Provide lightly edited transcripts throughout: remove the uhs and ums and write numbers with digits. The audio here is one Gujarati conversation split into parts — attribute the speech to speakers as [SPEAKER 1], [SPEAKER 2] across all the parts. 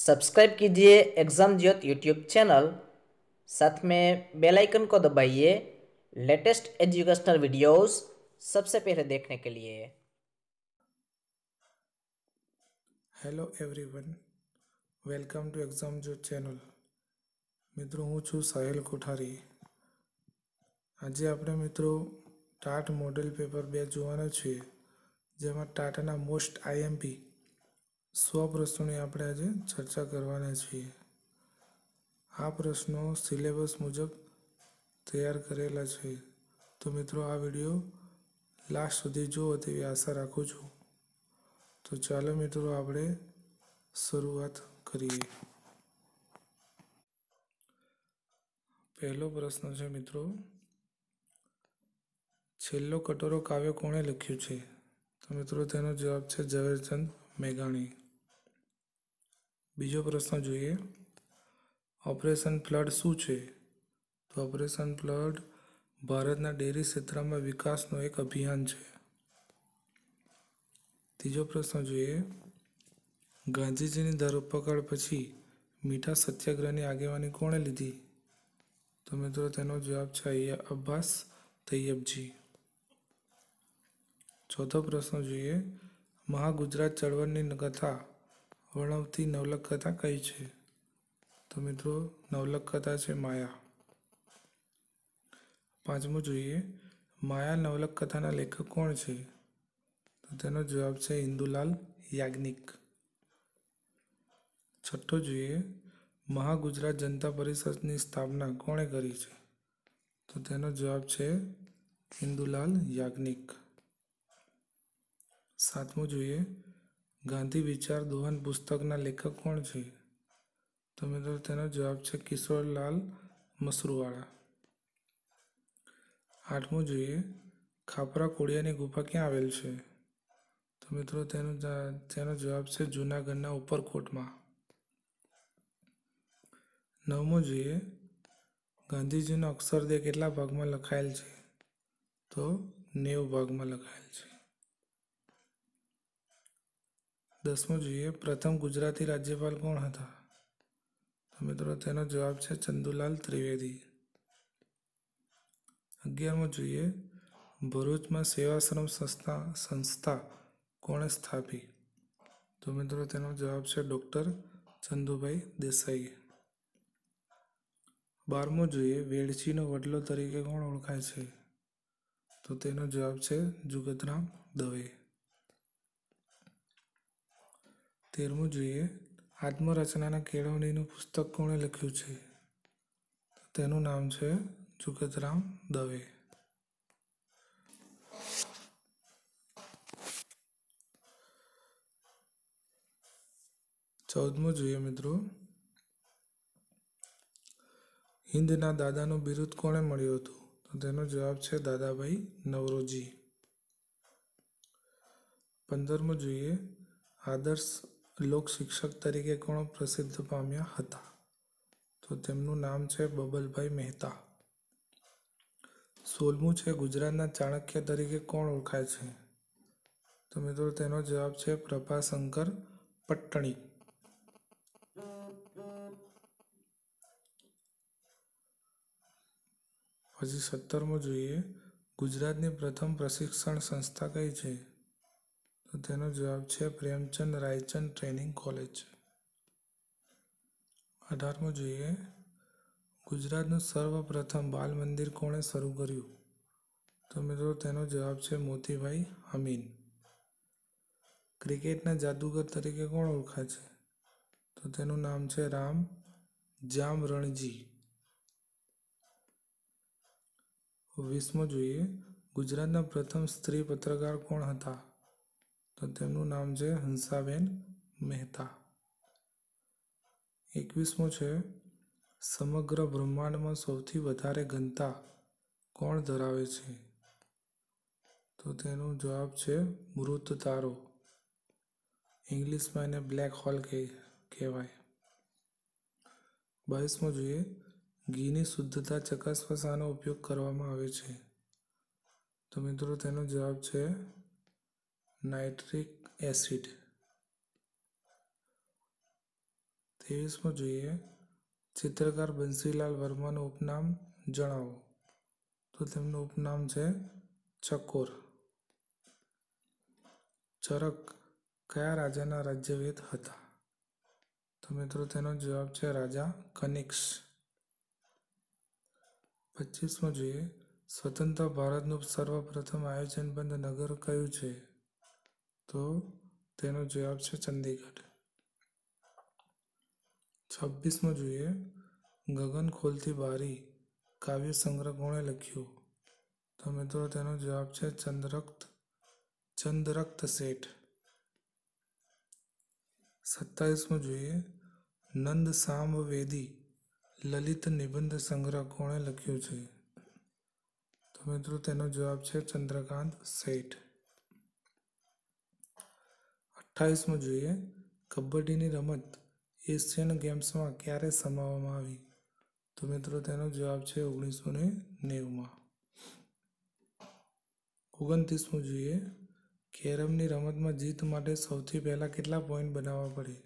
[SPEAKER 1] सब्सक्राइब कीजिए एग्जाम ज्योत यूट्यूब चैनल, साथ में बेल आइकन को दबाइए लेटेस्ट एजुकेशनल वीडियोस सबसे पहले देखने के लिए।
[SPEAKER 2] Hello everyone, welcome to exam જો ચેનલ। મિત્રો, હું છું સાહિલ કોઠારી। આજે આપણે મિત્રો ટાટ મોડેલ પેપર 2 જોવાના છીએ, જેમાં ટાટના મોસ્ટ આઈએમપી 100 પ્રશ્નોની આપણે આજે ચર્ચા કરવાના છીએ। આ પ્રશ્નો સિલેબસ મુજબ તૈયાર કરેલા છે, તો મિત્રો આ વિડીયો લાસ્ટ સુધી જુઓ તેવી આશા રાખું છું। તો ચાલો મિત્રો આપણે શરૂઆત કરીએ। પહેલો પ્રશ્ન છે મિત્રો, છેલ્લો કટોરો કાવ્ય કોણે લખ્યું છે? તો મિત્રો તેનો જવાબ છે ઝવેરચંદ મેઘાણી। બીજો પ્રશ્ન જોઈએ, ઓપરેશન ફ્લડ શું છે? તો ઓપરેશન ફ્લડ ભારતના ડેરી ક્ષેત્રમાં વિકાસનો એક અભિયાન છે। ત્રીજો પ્રશ્ન જોઈએ, ગાંધીજીની ધરપકડ પછી મીઠા સત્યાગ્રહની આગેવાની કોણે લીધી? તો મિત્રો તેનો જવાબ છે અબ્બાસ તૈયબજી। ચોથો પ્રશ્ન જોઈએ, મહાગુજરાત ચળવળની કથા વર્ણવતી નવલકથા કઈ છે? તો મિત્રો નવલકથા છે માયા। પાંચમું જોઈએ, માયા નવલકથાના લેખક કોણ છે? તો તેનો જવાબ છે ઇન્દુલાલ યાજ્ઞિક। છઠ્ઠો જોઈએ, મહાગુજરાત જનતા પરિષદની સ્થાપના કોણે કરી છે? તો તેનો જવાબ છે ઇન્દુલાલ યાજ્ઞિક। સાતમું જોઈએ, ગાંધી વિચાર દોહન પુસ્તકના લેખક કોણ છે? તો મિત્રો તેનો જવાબ છે કિશોરલાલ મસરૂવાલા। આઠમું જોઈએ, ખાપરા કોડિયાની ગુફા ક્યાં આવેલ છે? તો મિત્રો તેનો જવાબ છે જૂનાગઢના ઉપરકોટમાં। નવમું જોઈએ, ગાંધીજીનો અક્ષરદેહ કેટલા ભાગમાં લખાયેલ છે? તો 90 ભાગમાં લખાયેલ છે। દસમું જોઈએ, પ્રથમ ગુજરાતી રાજ્યપાલ કોણ હતા? તો મિત્રો તેનો જવાબ છે ચંદુલાલ ત્રિવેદી। 11મું જોઈએ, ભરૂચમાં સેવાશ્રમ સંસ્થા કોણે સ્થાપી? તો મિત્રો તેનો જવાબ છે ડૉક્ટર ચંદુભાઈ દેસાઈ। 12મું જોઈએ, વેલચીનો વડલો તરીકે કોણ ઓળખાય છે? તો તેનો જવાબ છે જુગતરામ દવે। 13મું જોઈએ, આત્મરચનાના કેળવણીનું પુસ્તક કોણે લખ્યું છે? તો તેનું નામ છે જુગતરામ દવે। 14મું જોઈએ મિત્રો, હિન્દના દાદાનું બિરુદ કોણે મળ્યું હતું? તો તેનો જવાબ છે દાદાભાઈ નવરોજી। 15મું જોઈએ, આદર્શ લોક શિક્ષક તરીકે કોણ પ્રસિદ્ધ પામ્યા હતા? તો તેમનું નામ છે બબલભાઈ મહેતા। 16મું છે, ગુજરાતના ચાણક્ય તરીકે કોણ ઓળખાય છે? તો મિત્રો તેનો જવાબ છે પ્રભાશંકર પટ્ટણી। પછી 17મું જોઈએ, ગુજરાતની પ્રથમ પ્રશિક્ષણ સંસ્થા કઈ છે? તો તેનો જવાબ છે પ્રેમચંદ રાયચંદ ટ્રેનિંગ કોલેજ। 18મું જોઈએ, ગુજરાતનું સર્વપ્રથમ બાલ મંદિર કોણે શરૂ કર્યું? તો મિત્રો તેનો જવાબ છે મોતીભાઈ અમીન। ક્રિકેટના જાદુગર તરીકે કોણ ઓળખાય છે? તો તેનું નામ છે રામ જામરણજી। 20મું જોઈએ, ગુજરાતના પ્રથમ સ્ત્રી પત્રકાર કોણ હતા? તો તેમનું નામ છે હંસાબેન મહેતા। 21મું છે, સમગ્ર બ્રહ્માંડમાં સૌથી વધારે ઘનતા કોણ ધરાવે છે? તો તેનો જવાબ છે મૃત તારો, ઇંગ્લિશમાં એને બ્લેક હોલ કહેવાય। 22મું જોઈએ, ઘીની શુદ્ધતા ચકાસવા શાનો ઉપયોગ કરવામાં આવે છે? તો મિત્રો તેનો જવાબ છે નાઇટ્રિક એસિડ। 23મો જોઈએ, ચિત્રકાર બંસીલાલ વર્માનું ઉપનામ જણાવો. તો તેમનું ઉપનામ છે ચકોર. ચરક કયા રાજાના રાજ્યવેદ હતા? તો મિત્રો તેનો જવાબ છે રાજા કનિષ્ક. 25મો જોઈએ, સ્વતંત્ર ભારતનું સર્વપ્રથમ આયોજનબદ્ધ નગર કયું છે? તો તેનો જવાબ છે ચંદીગઢ. 26મો જોઈએ, ગગન ખોલતી બારી કાવ્ય સંગ્રહ કોણે લખ્યું? તો મિત્રો તેનો જવાબ છે ચંદ્રરક્ત શેઠ. 27મો જોઈએ, નંદ સામવેદી લલિત નિબંધ સંગ્રહ કોણે લખ્યું છે? તો મિત્રો તેનો જવાબ છે ચંદ્રકાંત શેઠ. 28મો જોઈએ, કબડ્ડીની રમત એશિયન ગેમ્સમાં ક્યારે સમાવવામાં આવી? તો મિત્રો તેનો જવાબ છે 1990માં. 29મો જોઈએ, કેરમની રમતમાં જીત માટે સૌથી પહેલા કેટલા પોઈન્ટ બનાવવા પડે?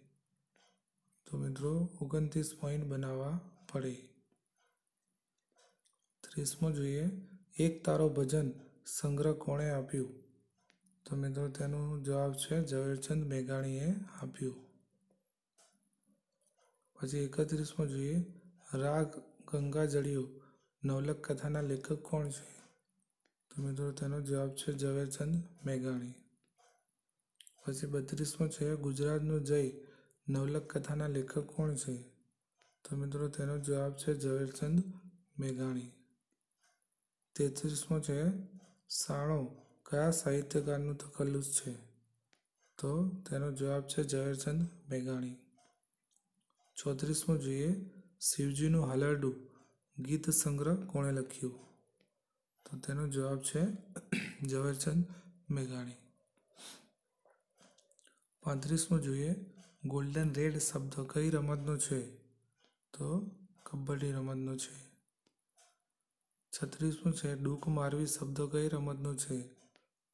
[SPEAKER 2] તો મિત્રો 29 પોઈન્ટ બનાવવા પડે. 30મો જોઈએ, એક તારો ભજન સંગ્રહ કોણે આપ્યું? તો મિત્રો તેનો જવાબ છે ઝવેરચંદ મેઘાણીએ આપ્યું. પછી 31મો જોઈએ, રાગ ગંગાજળિયો નવલકથાના લેખક કોણ છે? તો મિત્રો તેનો જવાબ છે ઝવેરચંદ મેઘાણી. પછી 32મો છે, ગુજરાતનું જય નવલકથાના લેખક કોણ છે? તો મિત્રો તેનો જવાબ છે ઝવેરચંદ મેઘાણી. 33મો છે, સાણો કયા સાહિત્યકારનું તખલ્લુસ છે? તો તેનો જવાબ છે ઝવેરચંદ મેઘાણી. 34મો જોઈએ, શિવજીનું હાલરડું ગીત સંગ્રહ કોણે લખ્યું? તો તેનો જવાબ છે ઝવેરચંદ મેઘાણી. 35મો જોઈએ, ગોલ્ડન રેડ શબ્દ કઈ રમતનો છે? તો કબડ્ડી રમતનો છે. 36મો છે, ડૂક મારવી શબ્દ કઈ રમતનો છે?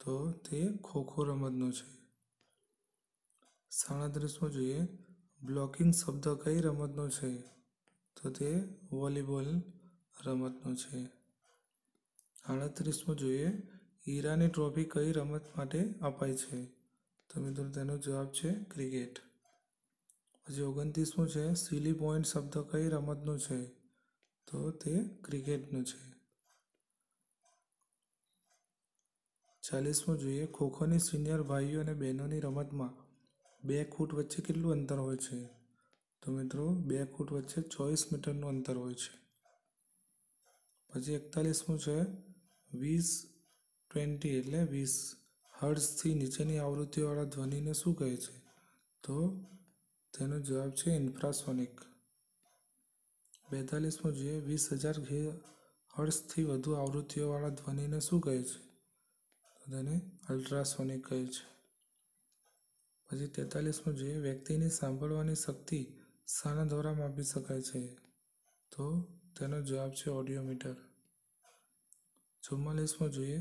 [SPEAKER 2] તો તે ખોખો રમતનો છે. 37મો જોઈએ, બ્લોકિંગ શબ્દ કઈ રમતનો છે? તો તે વોલીબોલ રમતનો છે. 38મો જોઈએ, ઈરાની ટ્રોફી કઈ રમત માટે અપાય છે? તો મિત્રો તેનો જવાબ છે ક્રિકેટ. પછી 29મો છે, સીલી પોઈન્ટ શબ્દ કઈ રમતનો છે? તો તે ક્રિકેટનો છે. 40મો જોઈએ, ખોખોની સિનિયર ભાઈઓ અને બહેનોની રમતમાં 2 ખૂટ વચ્ચે કેટલું અંતર હોય છે? તો મિત્રો 2 ખૂટ વચ્ચે 24 મીટરનું અંતર હોય છે. પછી 41મો છે, 20 એટલે 20 હર્ટ્ઝથી નીચેની આવૃત્તિવાળા ધ્વનિને શું કહે છે? તો તેનો જવાબ છે ઇન્ફ્રાસોનિક. 42મો જોઈએ, 20,000 હર્ટ્ઝથી વધુ આવૃત્તિઓવાળા ધ્વનિને શું કહે છે? તો તેને અલ્ટ્રાસોનિક કહે છે. પછી 43મો જોઈએ, વ્યક્તિની સાંભળવાની શક્તિ શાના દ્વારા માપી શકાય છે? તો તેનો જવાબ છે ઓડિયોમીટર. 44મો જોઈએ,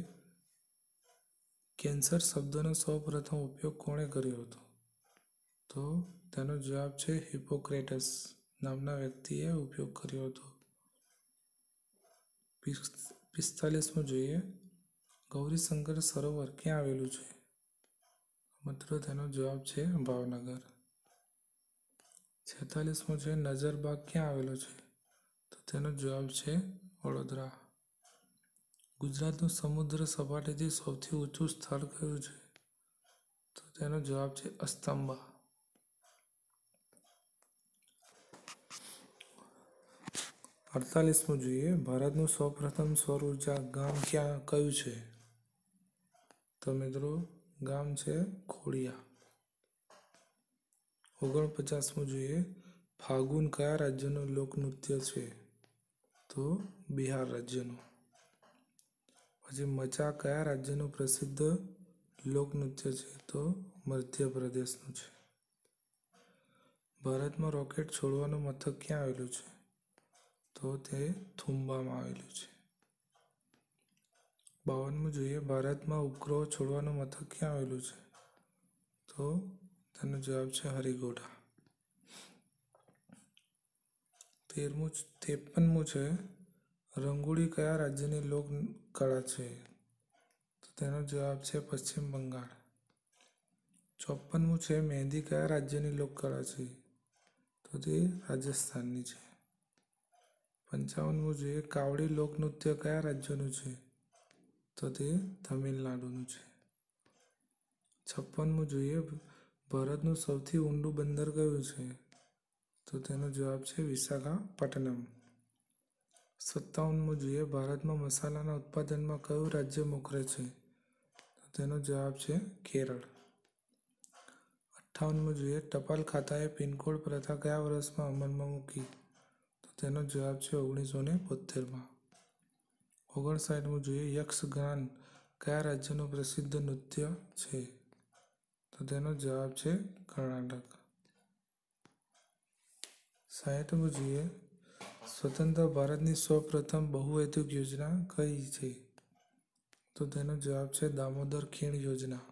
[SPEAKER 2] કેન્સર શબ્દનો સૌપ્રથમ ઉપયોગ કોણે કર્યો હતો? તો તેનો જવાબ છે હિપોક્રેટસ નામના વ્યક્તિએ ઉપયોગ કર્યો હતો. 45મો જોઈએ, ગૌરીશંકર સરોવર ક્યાં આવેલું છે? મિત્રો તેનો જવાબ છે ભાવનગર. 46મો છે, નજરબાગ ક્યાં આવેલો છે? તો તેનો જવાબ છે વડોદરા. ગુજરાતનું સમુદ્ર સપાટીથી સૌથી ઊંચું સ્થળ કયું છે? તો તેનો જવાબ છે અસ્તંબા. 48મો જોઈએ, ભારતનું સૌપ્રથમ સૌર ઉર્જા ગામ કયું છે? તો મિત્રો ગામ છે ખોડિયા. 49મો જોઈએ, ફાગુન કયા રાજ્યનું લોકનૃત્ય છે? તો બિહાર રાજ્યનું. પછી મચા કયા રાજ્યનું પ્રસિદ્ધ લોકનૃત્ય છે? તો મધ્યપ્રદેશનું છે. ભારતમાં રોકેટ છોડવાનું મથક ક્યાં આવેલું છે? તો તે થુંબામાં આવેલું છે. 52મો જોઈએ, ભારતમાં ઉપગ્રહો છોડવાનું મથક ક્યાં આવેલું છે? તો તેનો જવાબ છે હરિગોડા. 53મું છે રંગોળી કયા રાજ્યની લોક કળા છે? તો તેનો જવાબ છે પશ્ચિમ બંગાળ. 54મું છે મહેંદી કયા રાજ્યની લોક કળા છે? તો તે રાજસ્થાનની છે. 55મું છે કાવડી લોકનૃત્ય કયા રાજ્યનું છે? તો તે તમિલનાડુનું છે. 56મું જોઈએ ભારતનું સૌથી ઊંડું બંદર કયું છે? તો તેનો જવાબ છે વિશાખાપટ્ટનમ. 57મું જોઈએ ભારતમાં મસાલાના ઉત્પાદનમાં કયું રાજ્ય મોખરે છે? તો તેનો જવાબ છે કેરળ. 58મું જોઈએ ટપાલ ખાતાએ પિનકોડ પ્રથા કયા વર્ષમાં અમલમાં મૂકી? તો તેનો જવાબ છે 1972માં. 59મું જોઈએ યક્ષગાન કયા રાજ્યનું પ્રસિદ્ધ નૃત્ય છે? તો તેનો જવાબ છે કર્ણાટક. 60મું જોઈએ સ્વતંત્ર ભારતની સૌપ્રથમ બહુહેતુક યોજના કઈ છે? તો તેનો જવાબ છે દામોદર ખીણ યોજના.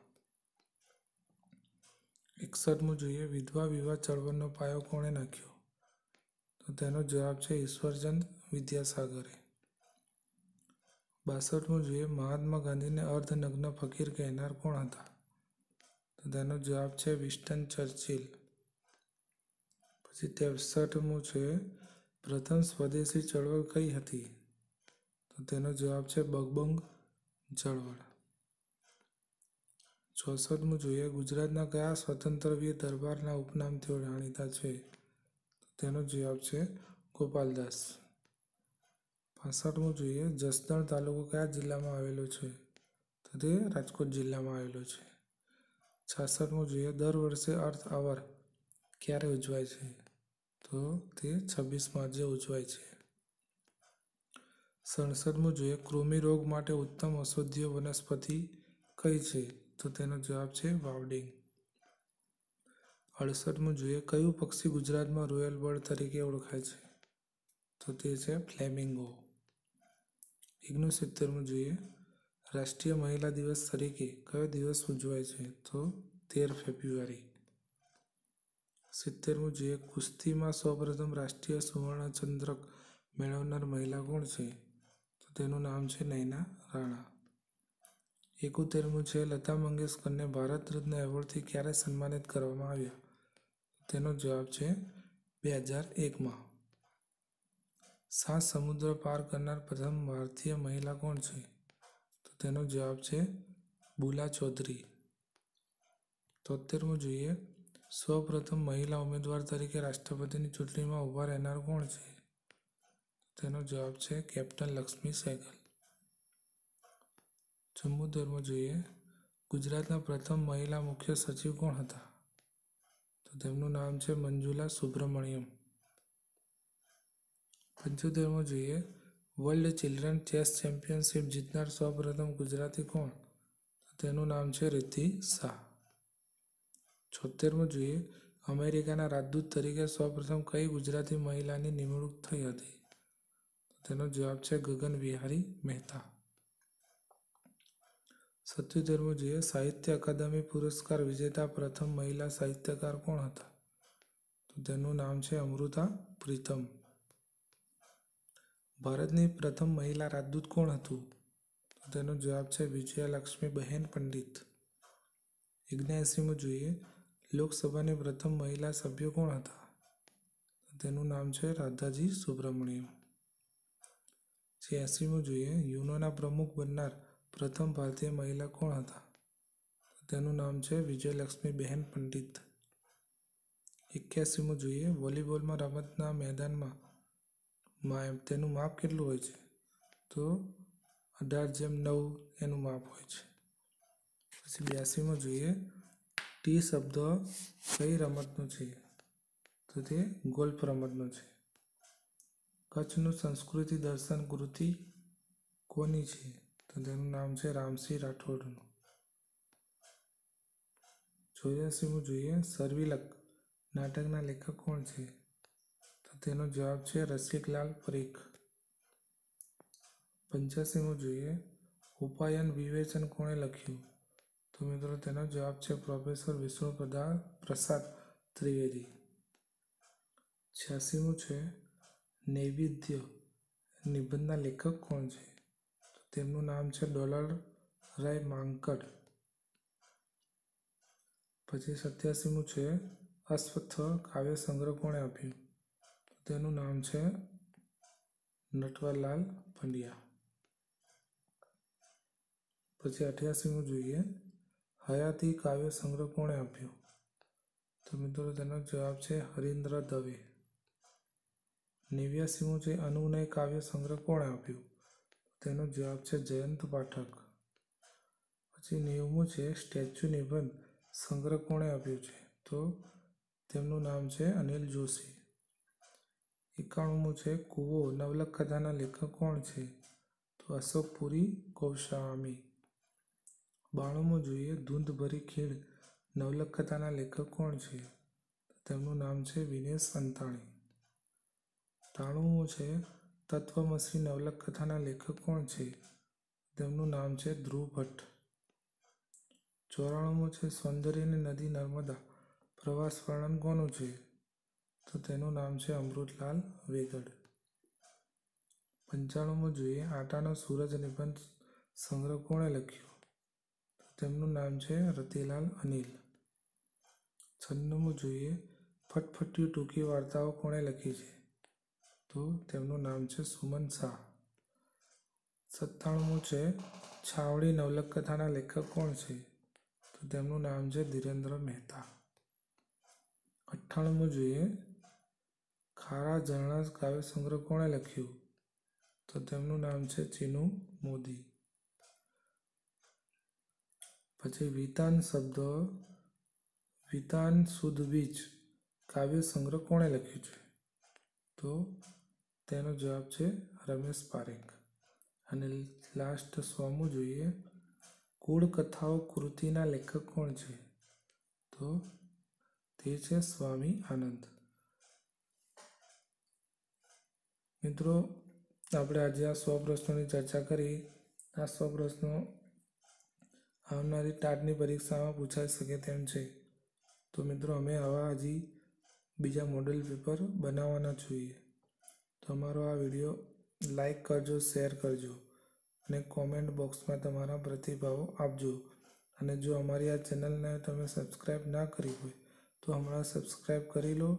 [SPEAKER 2] 61મું જોઈએ વિધવા વિવાહ ચળવળનો પાયો કોણે નાખ્યો? તો તેનો જવાબ છે ઈશ્વરચંદ વિદ્યાસાગરે. 62મું જોઈએ મહાત્મા ગાંધીને અર્ધનગ્ન ફકીર કહેનાર કોણ હતા? તો તેનો જવાબ છે વિન્સ્ટન ચર્ચિલ. પછી 63મું છે પ્રથમ સ્વદેશી ચળવળ કઈ હતી? તો તેનો જવાબ છે બગબંગ ચળવળ. 64મું જોઈએ ગુજરાતના કયા સ્વતંત્રવીર દરબારના ઉપનામથી જાણીતા છે? તો તેનો જવાબ છે ગોપાલદાસ. 65મું જોઈએ જસદણ તાલુકો કયા જિલ્લામાં આવેલો છે? તો તે રાજકોટ જિલ્લામાં આવેલો છે. 66મું જોઈએ દર વર્ષે અર્થ અવર ક્યારે ઉજવાય છે? તો તે 26 માર્ચે ઉજવાય છે. 67મું જોઈએ કૃમિ રોગ માટે ઉત્તમ ઔષધીય વનસ્પતિ કઈ છે? તો તેનો જવાબ છે વાવડિંગ. 68મું જોઈએ કયું પક્ષી ગુજરાતમાં રોયલ બર્ડ તરીકે ઓળખાય છે? તો તે છે ફ્લેમિંગો. 69મું જોઈએ રાષ્ટ્રીય મહિલા દિવસ તરીકે કયો દિવસ ઉજવાય છે? તો 13 ફેબ્રુઆરી. 70મું જોઈએ કુસ્તીમાં સૌપ્રથમ રાષ્ટ્રીય સુવર્ણ ચંદ્રક મેળવનાર મહિલા કોણ છે? તો તેનું નામ છે નયના રાણા. 71મું છે લતા મંગેશકરને ભારત રત્ન એવોર્ડથી ક્યારે સન્માનિત કરવામાં આવ્યા? તેનો જવાબ છે 2001માં. 7 સમુદ્ર પાર કરનાર પ્રથમ ભારતીય મહિલા કોણ છે? તો તેનો જવાબ છે બુલા ચૌધરી. 73મું જોઈએ સૌપ્રથમ મહિલા ઉમેદવાર તરીકે રાષ્ટ્રપતિની ચૂંટણીમાં ઊભા રહેનાર કોણ છે? તેનો જવાબ છે કેપ્ટન લક્ષ્મી સહેગલ. 74મું જોઈએ ગુજરાતના પ્રથમ મહિલા મુખ્ય સચિવ કોણ હતા? તો તેમનું નામ છે મંજુલા સુબ્રમણ્યમ. 75મું જોઈએ વર્લ્ડ ચિલ્ડ્રન ચેસ ચેમ્પિયનશિપ જીતનાર સૌપ્રથમ ગુજરાતી કોણ? તો તેનું નામ છે રિદ્ધિ શાહ. 76મું જોઈએ અમેરિકાના રાજદૂત તરીકે સૌપ્રથમ કઈ ગુજરાતી મહિલાની નિમણૂક થઈ હતી? તો તેનો જવાબ છે ગગન વિહારી મહેતા. 77મું જોઈએ સાહિત્ય અકાદમી પુરસ્કાર વિજેતા પ્રથમ મહિલા સાહિત્યકાર કોણ હતા? તો તેનું નામ છે અમૃતા પ્રીતમ. ભારતની પ્રથમ મહિલા રાજદૂત કોણ હતું? તો તેનો જવાબ છે વિજયાલક્ષ્મી બહેન પંડિત. 79મું જોઈએ લોકસભાની પ્રથમ મહિલા સભ્ય કોણ હતા? તો તેનું નામ છે રાધાજી સુબ્રમણ્યમ. 86મું જોઈએ યુનોના પ્રમુખ બનનાર પ્રથમ ભારતીય મહિલા કોણ હતા? તો તેનું નામ છે વિજયલક્ષ્મી બહેન પંડિત. 81મું જોઈએ વોલીબોલમાં રમતના મેદાનમાં તેનું માપ કેટલું હોય છે? તો 18:9 એનું માપ હોય છે. પછી 82મું જોઈએ ટી શબ્દ કઈ રમતનો છે? તો તે ગોલ્ફ રમતનો છે. કચ્છનું સંસ્કૃતિ દર્શન કૃતિ કોની છે? તો તેનું નામ છે રામસિંહ રાઠોડનું. 84મું જોઈએ સરવિલક નાટકના લેખક કોણ છે? તો તેનો જવાબ છે રસિકલાલ પરીખ. 85મું જોઈએ ઉપાયન વિવેચન કોણે લખ્યું? તો મિત્રો તેનો જવાબ છે પ્રોફેસર વિષ્ણુ પ્રસાદ ત્રિવેદી. 86મું છે નૈવેદ્ય નિબંધના લેખક કોણ છે? તો તેમનું નામ છે ડોલરરાય માંકડ. પછી 87મું છે અશ્વત્થ કાવ્ય સંગ્રહ કોણે આપ્યું? તો તેનું નામ છે નટવરલાલ પંડ્યા. પછી 88મું જોઈએ હયાતી કાવ્ય સંગ્રહ કોણે આપ્યો? તો મિત્રો તેનો જવાબ છે હરીન્દ્ર દવે. 89મું છે અનુનય કાવ્ય સંગ્રહ કોણે આપ્યું? તેનો જવાબ છે જયંત પાઠક. પછી 90મું છે સ્ટેચ્યુ નિબંધ સંગ્રહ કોણે આપ્યું છે? તો તેમનું નામ છે અનિલ જોશી. 91મું છે કૂવો નવલકથાના લેખક કોણ છે? તો અશોક પુરી ગોસ્વામી. 92મું જોઈએ ધૂંધ ભરી ખીણ નવલકથાના લેખક કોણ છે? તેમનું નામ છે વિનેશ અંતાણી. 93મું છે તત્વમસી નવલકથાના લેખક કોણ છે? તેમનું નામ છે ધ્રુવ ભટ્ટ. 94મું છે સૌંદર્યની નદી નર્મદા પ્રવાસ વર્ણન કોનું છે? તો તેનું નામ છે અમૃતલાલ વેગડ. 95મું જોઈએ આટાનો સૂરજ નિબંધ સંગ્રહ કોણે લખ્યો? તો તેમનું નામ છે રતિલાલ અનિલ. 96મું જોઈએ ફટફટિયું ટૂંકી વાર્તાઓ કોણે લખી છે? તો તેમનું નામ છે સુમન શાહ. 97મું છે છાવણી નવલકથાના લેખક કોણ છે? તો તેમનું નામ છે ધીરેન્દ્ર મહેતા. 98મું જોઈએ ખારા ઝરણા કાવ્ય સંગ્રહ કોણે લખ્યું? તો તેમનું નામ છે ચીનુ મોદી. પછી વિતાન શુદ્ધ બીજ કાવ્ય સંગ્રહ કોણે લખ્યું છે? તો તેનો જવાબ છે રમેશ પારેખ. અને લાસ્ટ 100મું જોઈએ કુળ કથાઓ કૃતિના લેખક કોણ છે? તો તે છે સ્વામી આનંદ. મિત્રો આપણે આજે આ 100 પ્રશ્નોની ચર્ચા કરી. આ 100 પ્રશ્નો આવનારી ટાટની પરીક્ષામાં પૂછાઈ શકે તેમ છે. તો મિત્રો અમે આવા હજી બીજા મોડેલ પેપર બનાવવાના છીએ. તો અમારો આ વિડીયો લાઈક કરજો, શેર કરજો અને કોમેન્ટ બોક્સમાં તમારા પ્રતિભાવો આપજો. અને જો અમારી આ ચેનલને તમે સબસ્ક્રાઈબ ના કરી હોય તો હમણાં સબસ્ક્રાઈબ કરી લો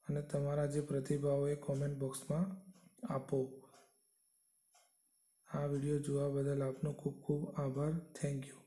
[SPEAKER 2] અને તમારા જે પ્રતિભાવો એ કોમેન્ટ બોક્સમાં આપો. આ વિડીયો જોવા બદલ આપનો ખૂબ ખૂબ આભાર. Thank you.